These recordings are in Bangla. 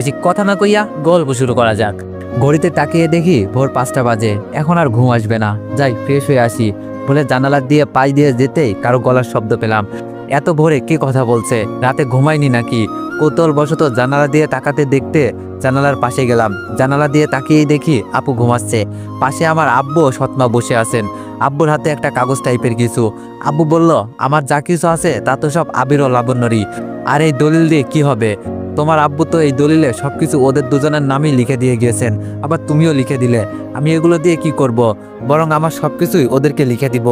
বেশি কথা না কইয়া গল্প শুরু করা যাক। ঘড়িতে তাকিয়ে দেখি ভোর 5টা বাজে। এখন আর ঘুম আসবে না, যাই ফ্রেশ হয়ে আসি বলে জানালা দিয়ে পাশ দিয়ে যেতেই কারো গলার শব্দ পেলাম। এত ভোরে কে কথা বলছে? রাতে ঘুমাইনি নাকি? কৌতূহলবশত জানালা দিয়ে তাকাতে দেখতে জানালার পাশে গেলাম। জানালা দিয়ে তাকিয়েই দেখি আপু ঘুমাচ্ছে। পাশে আমার আব্বু ও সৎমা বসে আছেন। আব্বুর হাতে একটা কাগজ টাইপের কিছু। আব্বু বলল, আমার যা কিছু আছে তা তো সব আবির ও লাবণ্যরই। আর এই দলিল দিয়ে কি হবে? তোমার আব্বু তো এই দলিলে সবকিছু ওদের দুজনের নামই লিখে দিয়ে গিয়েছেন, আবার তুমিও লিখে দিলে। আমি এগুলো দিয়ে কি করব? বরং আমার সবকিছুই ওদেরকে লিখে দিব।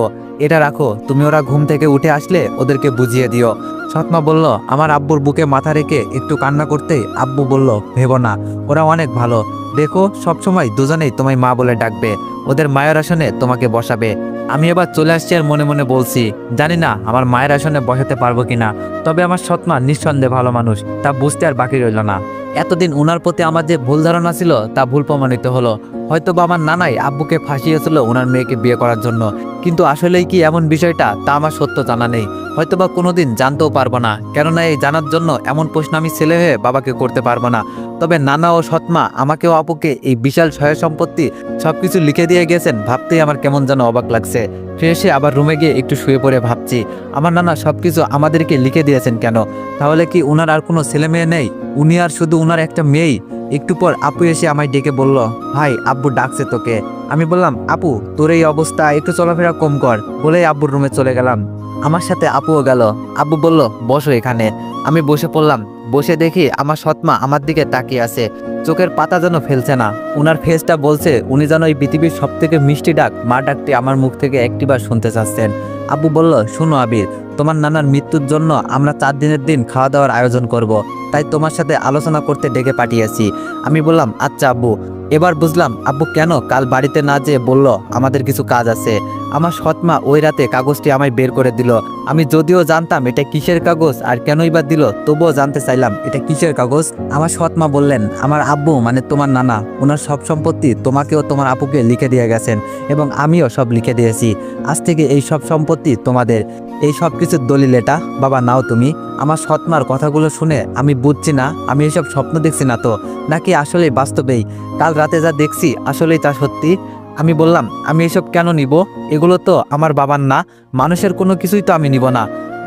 এটা রাখো, তুমি ওরা ঘুম থেকে উঠে আসলে ওদেরকে বুঝিয়ে দিও। সৎমা বলল, আমার আব্বুর বুকে মাথা রেখে একটু কান্না করতেই আব্বু বলল, ভেবো না, ওরা অনেক ভালো। দেখো, সবসময় দুজনেই তোমায় মা বলে ডাকবে, ওদের মায়ের আসনে তোমাকে বসাবে। আমি এবার চলে আসছি আর মনে মনে বলছি, জানি না আমার মায়ের আসনে বসাতে পারবো কিনা, তবে আমার সৎমা নিঃসন্দেহে ভালো মানুষ, তা বুঝতে আর বাকি রইল না। এতদিন উনার প্রতি আমার যে ভুল ধারণা ছিল তা ভুল প্রমাণিত হলো। হয়তো বা আমার নানাই আব্বুকে ফাঁসিয়েছিল ওনার মেয়েকে বিয়ে করার জন্য, কিন্তু আসলেই কি এমন বিষয়টা তা আমার সত্য জানা নেই। হয়তো বা কোনোদিন জানতেও পারবো না, কেননা এই জানার জন্য এমন প্রশ্ন আমি ছেলে হয়ে বাবাকে করতে পারবো না। তবে নানা ও সৎমা আমাকেও আপুকে এই বিশাল সহায় সম্পত্তি সবকিছু লিখে দিয়ে গেছেন ভাবতেই আমার কেমন যেন অবাক লাগছে। ফ্রেশে আবার রুমে গিয়ে একটু শুয়ে পড়ে ভাবছি, আমার নানা সবকিছু আমাদেরকে লিখে দিয়েছেন কেন? তাহলে কি উনার আর কোনো ছেলে মেয়ে নেই? উনি আর শুধু উনার একটা মেয়েই? একটু পর আপু এসে আমায় ডেকে বলল, ভাই আব্বু ডাকছে তোকে। আমি বললাম, আপু তোর এই অবস্থা, একটু চলাফেরা কম কর, বলেই আব্বুর রুমে চলে গেলাম। আমার সাথে আপুও গেল। আব্বু বলল, বসো এখানে। আমি বসে পড়লাম। বসে দেখি আমার সৎমা আমার দিকে তাকিয়ে আছে, চোখের পাতা যেন ফেলছে না। উনার ফেসটা বলছে উনি যেন এই পৃথিবীর সব থেকে মিষ্টি ডাক, মা ডাকটি আমার মুখ থেকে একটিবার শুনতে চাচ্ছেন। আব্বু বলল, শুনো আবির, তোমার নানার মৃত্যুর জন্য আমরা 4 দিনের দিন খাওয়া দাওয়ার আয়োজন করব, তাই তোমার সাথে আলোচনা করতে ডেকে পাঠিয়েছি। আমি বললাম, আচ্ছা আব্বু। এবার বুঝলাম আব্বু কেন কাল বাড়িতে না যেয়ে বলল আমাদের কিছু কাজ আছে। আমার সৎমা ওই রাতে কাগজটি আমায় বের করে দিল। আমি যদিও জানতাম এটা কিসের কাগজ আর কেনই বা দিল, তবুও জানতে চাইলাম এটা কিসের কাগজ। আমার সৎমা বললেন, আমার আব্বু মানে তোমার নানা, ওনার সব সম্পত্তি তোমাকেও তোমার আপুকে লিখে দিয়ে গেছেন এবং আমিও সব লিখে দিয়েছি। আজ থেকে এই সব সম্পত্তি তোমাদের। এই সব কিছুর দলিল এটা, বাবা নাও তুমি। আমার সৎমার কথাগুলো শুনে আমি বুঝছি না আমি এইসব স্বপ্ন দেখছি না তো, নাকি আসলেই বাস্তবেই কাল রাতে যা দেখছি আসলেই তা সত্যি। আমি বললাম, আমি এসব কেন নিব? এগুলো তো আমার বাবার না, মানুষের কোনো কিছুই তো আমি নিব না।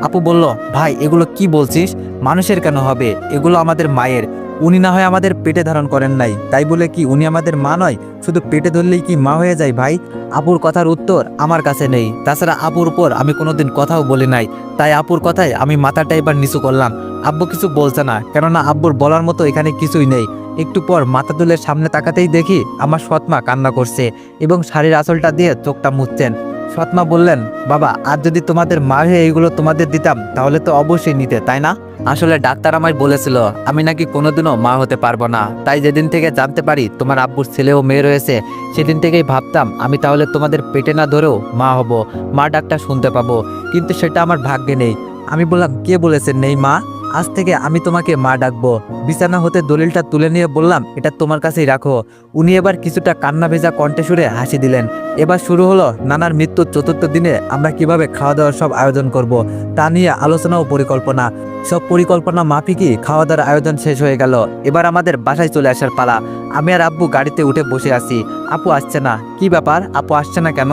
আপু বলল, ভাই এগুলো কি বলছিস? মানুষের কেন হবে? এগুলো আমাদের মায়ের। উনি না হয় আমাদের পেটে ধারণ করেন নাই, তাই বলে কি উনি আমাদের মা নয়? শুধু পেটে ধরলেই কি মা হয়ে যায় ভাই? আপুর কথার উত্তর আমার কাছে নেই। তাছাড়া আপুর উপর আমি কোনোদিন কথাও বলি নাই, তাই আপুর কথায় আমি মাথাটা এবার নিচু করলাম। আব্বু কিছু বলছে না, কেননা আব্বুর বলার মতো এখানে কিছুই নেই। একটু পর মাথা তুলে সামনে তাকাতেই দেখি আমার সৎমা কান্না করছে এবং শাড়ির আঁচলটা দিয়ে চোখটা মুছছেন। সৎমা বললেন, বাবা আর যদি তোমাদের মা হয়ে এইগুলো তোমাদের দিতাম তাহলে তো অবশ্যই নিতে, তাই না? আসলে ডাক্তার আমায় বলেছিল আমি নাকি কোনোদিনও মা হতে পারবো না, তাই যেদিন থেকে জানতে পারি তোমার আব্বুর ছেলে ও মেয়ে রয়েছে, সেদিন থেকেই ভাবতাম আমি তাহলে তোমাদের পেটে না ধরেও মা হব, মা ডাকটা শুনতে পাবো, কিন্তু সেটা আমার ভাগ্যে নেই। আমি বললাম, কে বলেছে নেই মা? আজ থেকে আমি তোমাকে মা ডাকবো। বিছানা হতে দলিলটা তুলে নিয়ে বললাম, এটা তোমার কাছেই রাখো। উনি এবার কিছুটা কান্না ভেজা কণ্ঠে সুরে হাসি দিলেন। এবার শুরু হলো নানার মৃত্যুর 4র্থ দিনে আমরা কিভাবে খাওয়া দাওয়ার সব আয়োজন করব, তা নিয়ে আলোচনা ও পরিকল্পনা। সব পরিকল্পনা মাফিকই খাওয়া দাওয়ার আয়োজন শেষ হয়ে গেল। এবার আমাদের বাসায় চলে আসার পালা। আমি আর আব্বু গাড়িতে উঠে বসে আছি। আপু আসছে না। কি ব্যাপার, আপু আসছে না কেন?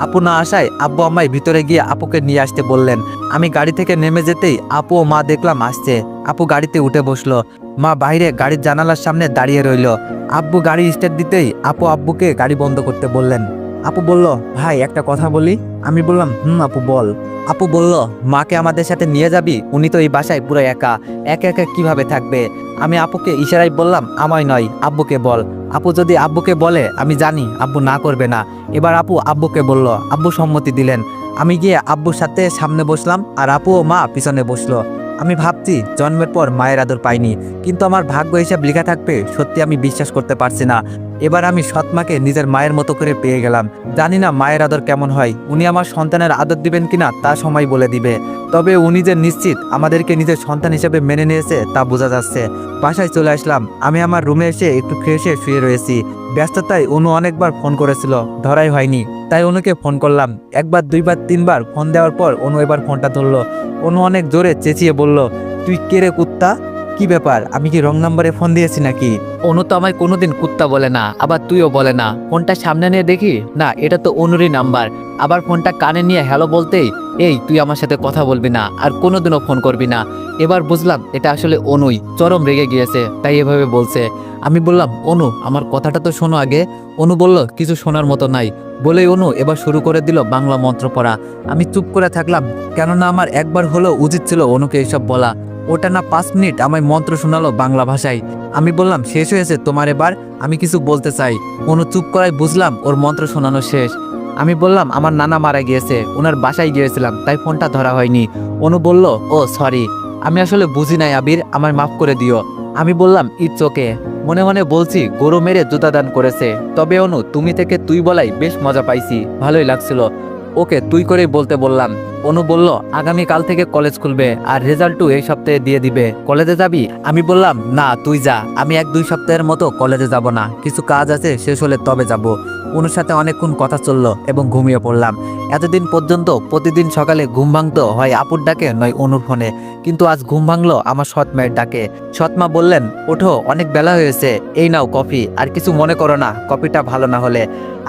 আপু না আসায় আব্বু আমায় ভিতরে গিয়ে আপুকে নিয়ে আসতে বললেন। আমি গাড়ি থেকে নেমে যেতেই আপু ও মা দেখলাম আসছে। আপু গাড়িতে উঠে বসলো, মা বাইরে গাড়ির জানালার সামনে দাঁড়িয়ে রইল। আব্বু গাড়ি স্টার্ট দিতেই আপু আব্বুকে গাড়ি বন্ধ করতে বললেন। আপু বলল, ভাই একটা কথা বলি। আমি বললাম, আপু বল। আপু বলল, মাকে আমাদের সাথে নিয়ে যাবি? উনি তো এই বাসায় পুরো একা, একা একা কিভাবে থাকবে? আমি আপুকে ইশারায় বললাম, আমায় নয় আব্বুকে বল। আপু যদি আব্বুকে বলে আমি জানি আব্বু না করবে না। এবার আপু আব্বুকে বলল, আব্বু সম্মতি দিলেন। আমি গিয়ে আব্বুর সাথে সামনে বসলাম আর আপু ও মা পিছনে বসলো। আমি ভাবছি জন্মের পর মায়ের আদর পাইনি, কিন্তু আমার ভাগ্য হিসাব লেখা থাকবে সত্যি আমি বিশ্বাস করতে পারছি না। এবার আমি সৎমাকে নিজের মায়ের মতো করে পেয়ে গেলাম। জানি না মায়ের আদর কেমন হয়, উনি আমার সন্তানের আদর দিবেন কিনা তা সময় বলে দিবে। তবে উনি যে নিশ্চিত আমাদেরকে নিজের সন্তান হিসেবে মেনে নিয়েছে তা বোঝা যাচ্ছে। বাসায় চলে আসলাম। আমি আমার রুমে এসে একটু ফ্রেশে শুয়ে রয়েছি। ব্যস্ততায় অনু অনেকবার ফোন করেছিল, ধরাই হয়নি, তাই অনুকে ফোন করলাম। একবার, দুইবার, তিনবার ফোন দেওয়ার পর অনু এবার ফোনটা ধরলো। অনু অনেক জোরে চেঁচিয়ে বলল, তুই কে রে কুত্তা? কি কি ব্যাপার, আমি কি রং নাম্বারে ফোন দিয়েছি নাকি? অনু তো আমায় কোনোদিন কুত্তা বলে না, আবার তুইও বলে না। ফোনটা সামনে নিয়ে দেখি, না এটা তো অনুরই নাম্বার। আবার ফোনটা কানে নিয়ে হ্যালো বলতেই, এই তুই আমার সাথে কথা বলবি না আর কোনোদিনও ফোন করবি না। এবার বুঝলাম এটা আসলে অনুই চরম রেগে গিয়েছে, তাই এভাবে বলছে। আমি বললাম, অনু আমার কথাটা তো শোনো আগে। অনু বলল, কিছু শোনার মতো নাই। বলেই অনু এবার শুরু করে দিল বাংলা মন্ত্র পড়া। আমি চুপ করে থাকলাম, কেননা আমার একবার হলেও উচিত ছিল অনুকে এইসব বলা। ওটা না 5 মিনিট আমায় মন্ত্র শোনালো বাংলা ভাষায়। আমি বললাম, শেষ হয়েছে তোমার এবার, আমি কিছু বলতে চাই। অনু চুপ করায় বুঝলাম ওর মন্ত্র শোনানো শেষ। আমি বললাম, আমার নানা মারা গিয়েছে, ওনার বাসায় গিয়েছিলাম, তাই ফোনটা ধরা হয়নি। অনু বলল, ও সরি, আমি আসলে বুঝি নাই আবির, আমায় মাফ করে দিও। আমি বললাম, ইটস ওকে। মনে মনে বলছি, গরু মেরে জুতা দান করেছে। তবে অনু, তুমি থেকে তুই বলাই বেশ মজা পাইছি, ভালোই লাগছিল। ওকে তুই করেই বলতে বললাম। অনু বলল, আগামী কাল থেকে কলেজ খুলবে আর রেজাল্টও এই সপ্তাহে দিয়ে দিবে। কলেজে যাবি? আমি বললাম, না তুই যা, আমি 1-2 সপ্তাহের মতো কলেজে যাব না, কিছু কাজ আছে, শেষ হলে তবে যাব। অনুর সাথে অনেকক্ষণ কথা চললো এবং ঘুমিয়ে পড়লাম। এতদিন পর্যন্ত প্রতিদিন সকালে ঘুম ভাঙতো হয় আপুর ডাকে নয় অনুর ফোনে, কিন্তু আজ ঘুম ভাঙলো আমার সৎ মায়ের ডাকে। সৎ মা বললেন, ওঠো, অনেক বেলা হয়েছে, এই নাও কফি, আর কিছু মনে করো না কফিটা ভালো না হলে।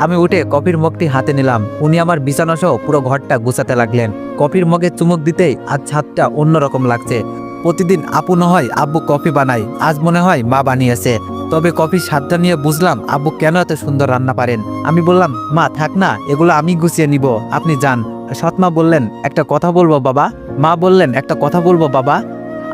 আমি উঠে কফির মগটি হাতে নিলাম। উনি আমার বিছানা সহ পুরো ঘরটা গুছাতে লাগলেন। কফির মগে চুমুক দিতেই আজ ছাদটা অন্যরকম লাগছে। প্রতিদিন আপু না হয় আব্বু কফি বানায়, আজ মনে হয় মা বানিয়েছে। তবে কফির স্বাদটা নিয়ে বুঝলাম আব্বু কেন এত সুন্দর রান্না পারেন। আমি বললাম, মা থাক না, এগুলো আমি গুছিয়ে নিব, আপনি যান। সৎমা বললেন, একটা কথা বলবো বাবা। মা বললেন, একটা কথা বলবো বাবা।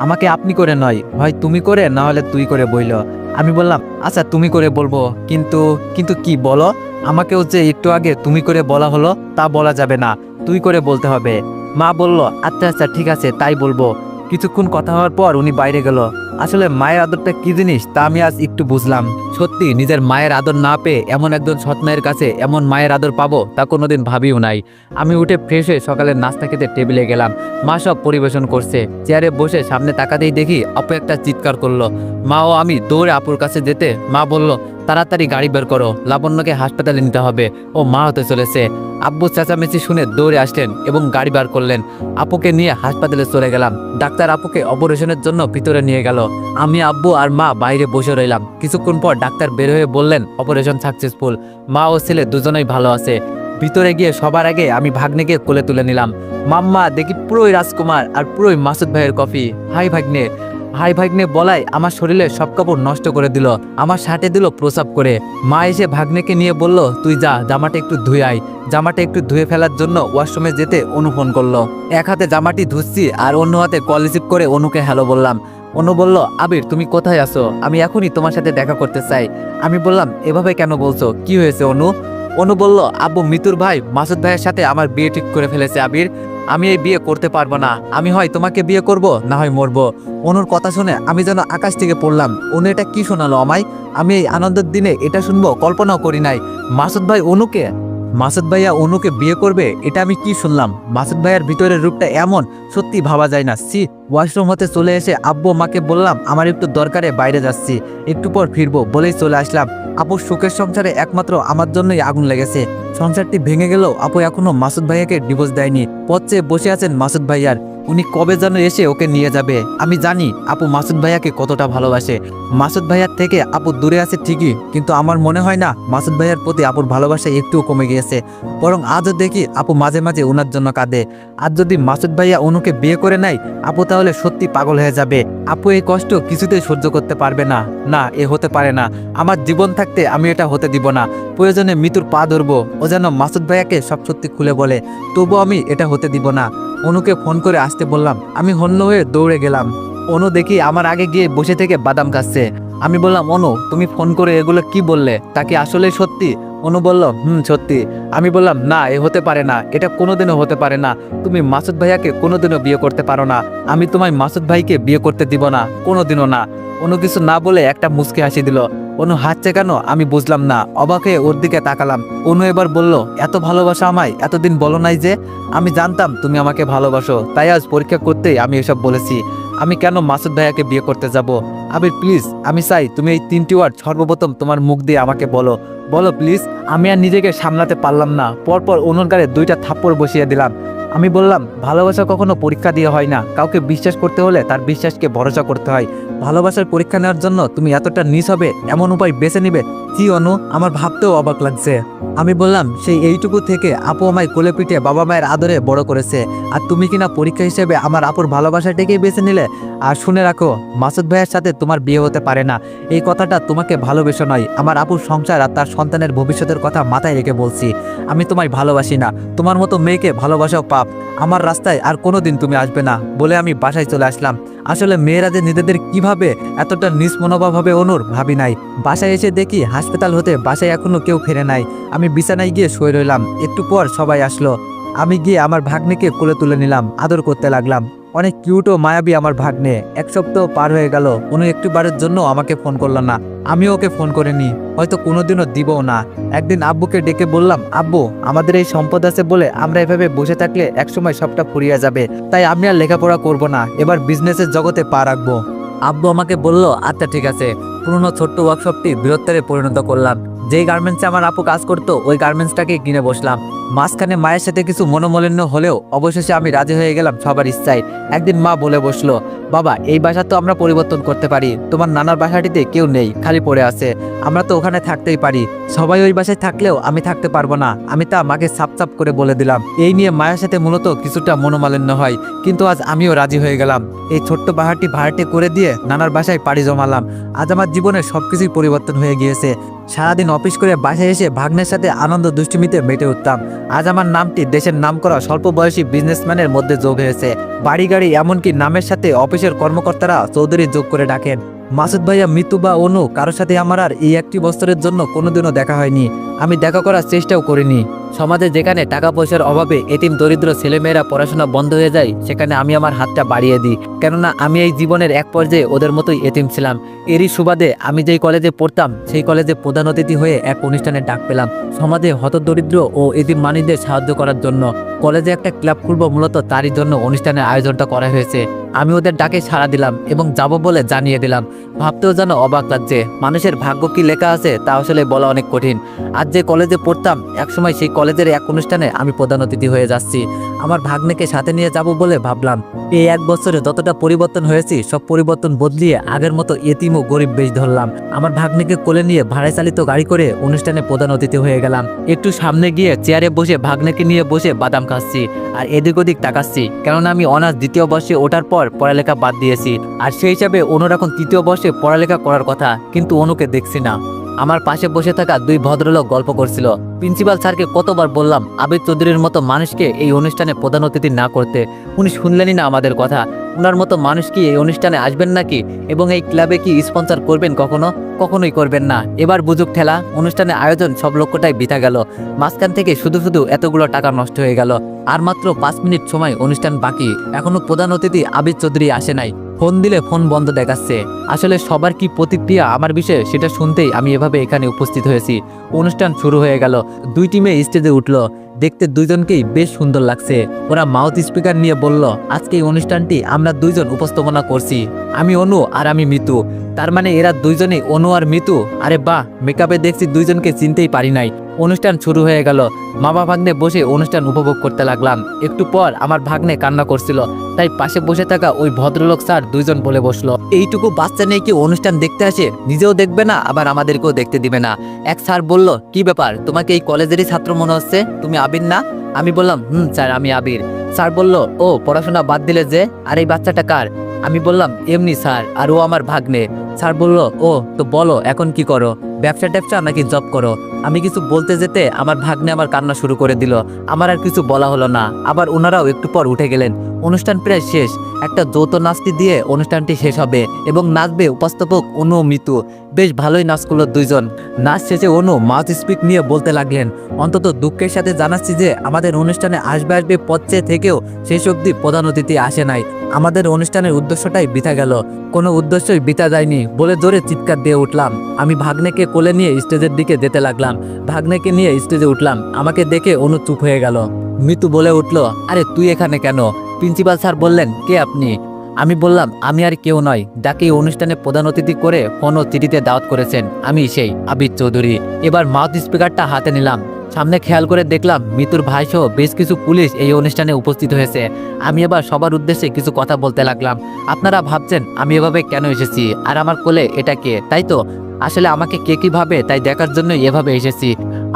আমাকে আপনি করে নয়, হয় তুমি করে, না হলে তুই করে বইল। আমি বললাম, আচ্ছা তুমি করে বলবো, কিন্তু কিন্তু কি বলো? আমাকেও যে একটু আগে তুমি করে বলা হলো, তা বলা যাবে না, তুই করে বলতে হবে। মা বলল, আচ্ছা আচ্ছা ঠিক আছে, তাই বলবো। কিছুক্ষণ কথা হওয়ার পর উনি বাইরে গেল। আসলে মায়ের আদরটা কি জিনিস তা আমি আজ একটু বুঝলাম। সত্যি নিজের মায়ের আদর না পেয়ে এমন একজন সৎ মায়ের কাছে এমন মায়ের আদর পাবো তা কোনোদিন ভাবিও নাই। আমি উঠে ফ্রেশ হয়ে সকালের নাস্তা খেতে টেবিলে গেলাম। মা সব পরিবেশন করছে। চেয়ারে বসে সামনে তাকাতেই দেখি আপু একটা চিৎকার করলো। মা ও আমি দৌড়ে আপুর কাছে যেতে মা বলল, তাড়াতাড়ি গাড়ি বের করো, লাবণ্যকে হাসপাতালে নিতে হবে, ও মা হতে চলেছে। আব্বু চেঁচামেচি শুনে দৌড়ে আসলেন এবং গাড়ি বার করলেন। আপুকে নিয়ে হাসপাতালে চলে গেলাম। ডাক্তার আপুকে অপারেশনের জন্য ভিতরে নিয়ে গেল। আমি, আব্বু আর মা বাইরে বসে রইলাম। কিছুক্ষণ পর ডাক্তার বের হয়ে বললেন, অপারেশন সাকসেসফুল, মা ও ছেলে দুজনেই ভালো আছে। ভিতরে গিয়ে সবার আগে আমি ভাগ্নেকে কোলে তুলে নিলাম। মাম্মা দেখি পুরোই রাজকুমার আর পুরোই মাসুদ ভাইয়ের কফি। হাই ভাগ্নে, হাই ভাগ্নে বলাই আমার শরীরে সব কাপড় নষ্ট করে দিল, আমার শার্টে দিল প্রসাব করে। মা এসে ভাগ্নেকে নিয়ে বলল, তুই যা, জামাটা একটু ধুয়ে আয়। জামাটা একটু ধুয়ে ফেলার জন্য ওয়াশরুমে যেতে অনু ফোন করলো। এক হাতে জামাটি ধুচ্ছি আর অন্য হাতে কল রিসিভ করে অনুকে হ্যালো বললাম। অনু বলল, আবির তুমি কোথায় আছো? আমি এখনই তোমার সাথে দেখা করতে চাই। আমি বললাম, এভাবে কেন বলছো, কি হয়েছে অনু? অনু বলল, আব্বু মিতুর ভাই মাসুদ ভাইয়ের সাথে আমার বিয়ে ঠিক করে ফেলেছে আবির, আমি এই বিয়ে করতে পারবো না, আমি হয় তোমাকে বিয়ে করব, না হয় মরবো। অনুর কথা শুনে আমি যেন আকাশ থেকে পড়লাম। অনু এটা কি শোনালো আমায়? আমি এই আনন্দের দিনে এটা শুনবো কল্পনাও করি নাই। মাসুদ ভাই অনুকে, মাসুদ ভাইয়া অনুকে বিয়ে করবে, এটা আমি কি শুনলাম? মাসুদ ভাইয়ার ভিতরের রূপটা এমন, সত্যি ভাবা যায় না। সি, ওয়াশরুম হতে চলে এসে আব্বু মাকে বললাম, আমার একটু দরকারে বাইরে যাচ্ছি, একটু পর ফিরবো, বলেই চলে আসলাম। আপুর সুখের সংসারে একমাত্র আমার জন্যই আগুন লেগেছে। সংসারটি ভেঙে গেলেও আপু এখনো মাসুদ ভাইয়াকে ডিভোর্স দেয়নি। পথ চেয়ে বসে আছেন মাসুদ ভাইয়ার, উনি কবে যেন এসে ওকে নিয়ে যাবে। আমি জানি আপু মাসুদ ভাইয়াকে কতটা ভালোবাসে। মাসুদ ভাইয়ার থেকে আপু দূরে আছে ঠিকই, কিন্তু আমার মনে হয় না মাসুদ ভাইয়ার প্রতি আপুর ভালোবাসা একটুও কমে গিয়েছে। বরং আজও দেখি আপু মাঝে মাঝে ওনার জন্য কাঁদে। আজ যদি মাসুদ ভাইয়া অনুকে বিয়ে করে নেয়, আপু তাহলে সত্যি পাগল হয়ে যাবে। আপু এই কষ্ট কিছুতেই সহ্য করতে পারবে না। না, এ হতে পারে না। আমার জীবন থাকতে আমি এটা হতে দিব না। প্রয়োজনে মৃত্যুর পা ধরবো, ও যেন মাসুদ ভাইয়াকে সব সত্যি খুলে বলে, তবু আমি এটা হতে দিব না। অনুকে ফোন করে আসতে বললাম। আমি হন্য হয়ে দৌড়ে গেলাম। অনু দেখি আমার আগে গিয়ে বসে থেকে বাদাম খাচ্ছে। আমি বললাম, অনু তুমি ফোন করে এগুলো কি বললে, তা কি আসলেই সত্যি? অনু বলল, সত্যি। আমি বললাম, না এ হতে পারে না, এটা কোনোদিনও হতে পারে না। তুমি মাসুদ ভাইয়াকে কোনোদিনও বিয়ে করতে পারো না। আমি তোমায় মাসুদ ভাইকে বিয়ে করতে দিব না, কোনোদিনও না। অনু কিছু না বলে একটা মুচকি হাসি দিল। অনু হাসছে কেন আমি বুঝলাম না, অবাক হয়ে ওর দিকে তাকালাম। অনু এবার বলল, এত ভালোবাসা আমায় এতদিন বলো নাই যে? আমি জানতাম তুমি আমাকে ভালোবাসো, তাই আজ পরীক্ষা করতেই আমি এসব বলেছি। আমি কেন মাসুদ ভাইয়াকে বিয়ে করতে যাব? আবির প্লিজ, আমি চাই তুমি এই 3টি ওয়ার্ড সর্বপ্রথম তোমার মুখ দিয়ে আমাকে বলো, বলো প্লিজ। আমি আর নিজেকে সামলাতে পারলাম না, পরপর অনুর গালে 2টা থাপ্পড় বসিয়ে দিলাম। আমি বললাম, ভালোবাসা কখনো পরীক্ষা দিয়ে হয় না, কাউকে বিশ্বাস করতে হলে তার বিশ্বাসকে ভরসা করতে হয়। ভালোবাসার পরীক্ষা নেওয়ার জন্য তুমি এতটা নিচ হবে এমন উপায় বেছে নিবে? কি অনু, আমার ভাবতেও অবাক লাগছে। আমি বললাম, সেই এইটুকু থেকে আপু আমায় কোলে পিঠে বাবা মায়ের আদরে বড় করেছে, আর তুমি কিনা পরীক্ষা হিসেবে আমার আপুর ভালোবাসাটাকেই বেছে নিলে। আর শুনে রাখো, মাসুদ ভাইয়ের সাথে তোমার বিয়ে হতে পারে না। এই কথাটা তোমাকে ভালোবেসে নয়, আমার আপুর সংসার আর তার সন্তানের ভবিষ্যতের কথা মাথায় রেখে বলছি। আমি তোমায় ভালোবাসি না, তোমার মতো মেয়েকে ভালোবাসাও পাপ। আমার রাস্তায় আর কোনোদিন তুমি আসবে না বলে আমি বাসায় চলে আসলাম। আসলে মেয়েরা যে নিজেদের কিভাবে এতটা নিজ মনোভাব হবে অনুর ভাবি নাই। বাসায় এসে দেখি হাসপাতাল হতে বাসায় এখনো কেউ ফেরে নাই। আমি বিছানায় গিয়ে শুয়ে রইলাম। একটু পর সবাই আসলো। আমি গিয়ে আমার ভাগ্নেকে কোলে তুলে নিলাম, আদর করতে লাগলাম। অনেক কিউট ও মায়াবী আমার ভাগ্নে। এক সপ্তাহ পার হয়ে গেল, অনু একটু বারের জন্য আমাকে ফোন করলো না। আমিও ওকে ফোন করিনি, হয়তো কোনোদিনও দিবও না। একদিন আব্বুকে ডেকে বললাম, আব্বু, আমাদের এই সম্পদ আছে বলে আমরা এভাবে বসে থাকলে একসময় সবটা ফুরিয়ে যাবে, তাই আমি আর লেখাপড়া করব না, এবার বিজনেসের জগতে পা রাখবো। আব্বু আমাকে বলল, আচ্ছা ঠিক আছে। পুরনো ছোট্ট ওয়ার্কশপটি বৃহত্তরে পরিণত করলাম। যেই গার্মেন্টসে আমার আপু কাজ করতো ওই গার্মেন্টসটাকে কিনে বসলাম। মাঝখানে মায়ের সাথে কিছু মনোমালিন্য হলেও অবশেষে আমি রাজি হয়ে গেলাম সবার ইচ্ছায়। একদিন মা বলে বসলো, বাবা, এই বাসা তো আমরা পরিবর্তন করতে পারি। তোমার নানার বাসাটিতে কেউ নেই, খালি পড়ে আছে, আমরা তো ওখানে থাকতেই পারি। সবাই ওই বাসায় থাকলেও আমি থাকতে পারবো না। আমি তা মাকে সাপ করে বলে দিলাম। এই নিয়ে মায়ের সাথে মূলত কিছুটা মনোমালিন্য হয়, কিন্তু আজ আমিও রাজি হয়ে গেলাম। এই ছোট্ট বাহারটি ভাড়াটে করে দিয়ে নানার বাসায় পাড়ি জমালাম। আজ আমার জীবনে সবকিছুই পরিবর্তন হয়ে গিয়েছে। সারাদিন অফিস করে বাসায় এসে ভাগ্নের সাথে আনন্দ দুষ্টুমিতে মেতে উঠতাম। আজ আমার নামটি দেশের নামকরা স্বল্প বয়সী বিজনেসম্যানের মধ্যে যোগ হয়েছে। বাড়ি গাড়ি এমনকি নামের সাথে অফিসের কর্মকর্তারা চৌধুরী যোগ করে ডাকেন। মাসুদ ভাইয়া, মিতু বা অনু কারোর সাথে আমার আর এই একটি বছরের জন্য কোনোদিনও দেখা হয়নি। আমি দেখা করার চেষ্টাও করিনি। সমাজে যেখানে টাকা পয়সার অভাবে এতিম দরিদ্র ছেলেমেয়েরা পড়াশোনা বন্ধ হয়ে যায়, সেখানে আমি আমার হাতটা বাড়িয়ে দিই। কেননা আমি এই জীবনের এক পর্যায়ে ওদের মতোই এতিম ছিলাম। এরই সুবাদে আমি যেই কলেজে পড়তাম সেই কলেজে প্রধান অতিথি হয়ে এক অনুষ্ঠানে ডাক পেলাম সমাজে হতদরিদ্র ও এতিম মানুষদের সাহায্য করার জন্য। কলেজে একটা ক্লাব খুলব, মূলত তারই জন্য অনুষ্ঠানের আয়োজনটা করা হয়েছে। আমি ওদের ডাকে সাড়া দিলাম এবং যাব বলে জানিয়ে দিলাম। ভাবতেও যেন অবাক লাগছে, মানুষের ভাগ্য কি লেখা আছে তা আসলে বলা অনেক কঠিন। আজ যে কলেজে পড়তাম, একসময় সেই কলেজের এক অনুষ্ঠানে আমি প্রধান অতিথি হয়ে যাচ্ছি। আমার ভাগ্নেকে সাথে নিয়ে যাব বলে ভাবলাম। এই এক বছরে যতটা পরিবর্তন হয়েছি, সব পরিবর্তন বদলিয়ে আগের মতো এতিম ও গরিব বেশ ধরলাম। আমার ভাগ্নেকে কোলে নিয়ে ভাড়ায় চালিত গাড়ি করে অনুষ্ঠানে প্রধান অতিথি হয়ে গেলাম। একটু সামনে গিয়ে চেয়ারে বসে ভাগ্নেকে নিয়ে বসে বাদাম খাচ্ছি আর এদিক ওদিক তাকাচ্ছি, কেননা আমি অনার্স দ্বিতীয় বর্ষে ওঠার পর পড়ালেখা বাদ দিয়েছি। আর সেই হিসাবে অনুর এখন তৃতীয় বর্ষে পড়ালেখা করার কথা, কিন্তু অনুকে দেখছি না। আমার পাশে বসে থাকা দুই ভদ্রলোক গল্প করছিল। প্রিন্সিপাল স্যারকে কতবার বললাম আবির চৌধুরীর মতো মানুষকে এই অনুষ্ঠানে প্রধান অতিথি না করতে, উনি শুনলেনই না আমাদের কথা। ওনার মতো মানুষ কি এই অনুষ্ঠানে আসবেন নাকি, এবং এই ক্লাবে কি স্পন্সর করবেন কখনো? কখনোই করবেন না। এবার বুঝুক ঠেলা, অনুষ্ঠানের আয়োজন সব লক্ষ্যটাই বৃথা গেল। মাঝখান থেকে শুধু এতগুলো টাকা নষ্ট হয়ে গেল। আর মাত্র 5 মিনিট সময় অনুষ্ঠান বাকি, এখনো প্রধান অতিথি আবির চৌধুরী আসে নাই। ফোন দিলে ফোন বন্ধ দেখাচ্ছে। আসলে সবার কি প্রতিক্রিয়া আমার বিষয়ে সেটা শুনতেই আমি এভাবে এখানে উপস্থিত হয়েছি। অনুষ্ঠান শুরু হয়ে গেল। দুই টিমে স্টেজে উঠলো। দেখতে দুইজনকেই বেশ সুন্দর লাগছে। ওরা মাউথ স্পিকার নিয়ে বলল, আজকে এই অনুষ্ঠানটি আমরা দুইজন উপস্থাপনা করছি, আমি অনু আর আমি মিতু। তার মানে এরা দুইজনেই অনু আর মিতু। আরে বাহ, মেকআপে দেখছি দুইজনকে চিনতেই পারি নাই। অনুষ্ঠান শুরু হয়ে গেল। মামা ভাগ্নে বসে অনুষ্ঠান উপভোগ করতে লাগলাম। একটু পর আমার ভাগ্নে কান্না করছিল, তাই পাশে বসে থাকা ওই ভদ্রলোক স্যার দুইজন বলে বসলো, এইটুকু বাচ্চা নিয়ে কি অনুষ্ঠান দেখতে আসে? নিজেও দেখবে না, আবার আমাদেরকেও দেখতে দিবে না। এক স্যার বলল, কি ব্যাপার, তোমাকে এই কলেজেরই ছাত্র মনে হচ্ছে, তুমি আবির না? আমি বললাম, স্যার আমি আবির। স্যার বলল, ও পড়াশোনা বাদ দিলে যে, আর এই বাচ্চাটা কার? আমি বললাম, এমনি স্যার, আর ও আমার ভাগ্নে। স্যার বলল, ও তো বলো এখন কি করো, ব্যবসা ট্যাবসা নাকি জব করো? আমি কিছু বলতে যেতে আমার ভাগ্নে আমার কান্না শুরু করে দিল। আমার আর কিছু বলা হলো না। আবার ওনারাও একটু পর উঠে গেলেন। অনুষ্ঠান প্রায় শেষ। একটা যৌথ নাচটি দিয়ে অনুষ্ঠানটি শেষ হবে এবং নাচবে উপস্থাপক অনু ও মিতু। বেশ ভালোই নাচ করলো দুইজন। নাচ শেষে অনু মাউথ স্পিক নিয়ে বলতে লাগলেন, অন্তত দুঃখের সাথে জানাচ্ছি যে আমাদের অনুষ্ঠানে আসবে পথে থেকেও শেষ অবধি প্রধান অতিথি আসে নাই। আমাদের অনুষ্ঠানের উদ্দেশ্যটাই বৃথা গেল। কোনো উদ্দেশ্যই বৃথা যায়নি বলে জোরে চিৎকার দিয়ে উঠলাম। আমি ভাগ্নেকে কোলে নিয়ে স্টেজের দিকে যেতে লাগলাম। ভাগ্নেকে নিয়ে স্টেজে উঠলাম। আমাকে দেখে অনু চুপ হয়ে গেল। মিতু বলে উঠলো, আরে তুই এখানে কেন? প্রিন্সিপাল স্যার বললেন, কে আপনি? আমি বললাম, আমি আর কেউ নয়, যাকে এই অনুষ্ঠানে প্রধান অতিথি করে ফোন ও চিঠিতে দাওয়াত করেছেন, আমি সেই আবির চৌধুরী। এবার মাউথ স্পিকারটা হাতে নিলাম। সামনে খেয়াল করে দেখলাম মিতুর ভাই সহ বেশ কিছু পুলিশ এই অনুষ্ঠানে উপস্থিত হয়েছে। আমি এবার সবার উদ্দেশ্যে কিছু কথা বলতে লাগলাম। আপনারা ভাবছেন আমি এভাবে কেন এসেছি, আর আমার কোলে এটা কে, তাই তো? আসলে আমাকে কে কী ভাবে তাই দেখার জন্য এভাবে এসেছি।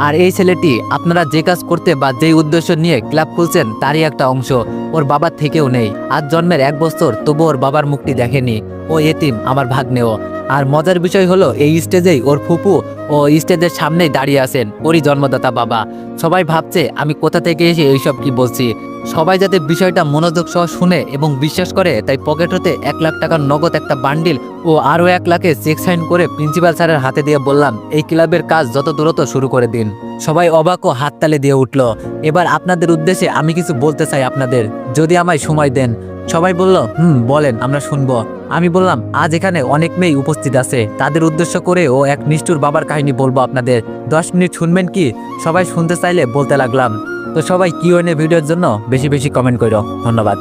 আর এই ছেলেটি আপনারা যে কাজ করতে বা যেই উদ্দেশ্য নিয়ে ক্লাব খুলছেন তারই একটা অংশ। ওর বাবার থেকেও নেই, আজ জন্মের 1 বছর, তবু ওর বাবার মুখটি দেখেনি। ও এতিম, আমার ভাগ্নেও। আর মজার বিষয় হলো এই স্টেজেই ওর ফুপু ও স্টেজের সামনেই দাঁড়িয়ে আছেন ওরই জন্মদাতা বাবা। সবাই ভাবছে আমি কোথা থেকে এসে এইসব কি বলছি। সবাই যাতে বিষয়টা মনোযোগ সহ শুনে এবং বিশ্বাস করে, তাই পকেট হতে 1 লাখ টাকার নগদ একটা বান্ডিল ও আরও 1 লাখে চেক সাইন করে প্রিন্সিপাল স্যারের হাতে দিয়ে বললাম, এই ক্লাবের কাজ যত দ্রুত শুরু করে দিন। সবাই অবাক ও হাততালি দিয়ে উঠল। এবার আপনাদের উদ্দেশ্যে আমি কিছু বলতে চাই আপনাদের, যদি আমায় সময় দেন। সবাই বলল, বলেন, আমরা শুনবো। আমি বললাম, আজ এখানে অনেক মেয়ে উপস্থিত আছে, তাদের উদ্দেশ্য করে ও এক নিষ্ঠুর বাবার কাহিনী বলবো আপনাদের। 10 মিনিট শুনবেন কি? সবাই শুনতে চাইলে বলতে লাগলাম। তো সবাই কিউএনএ ভিডিওর জন্য বেশি বেশি কমেন্ট করো। ধন্যবাদ।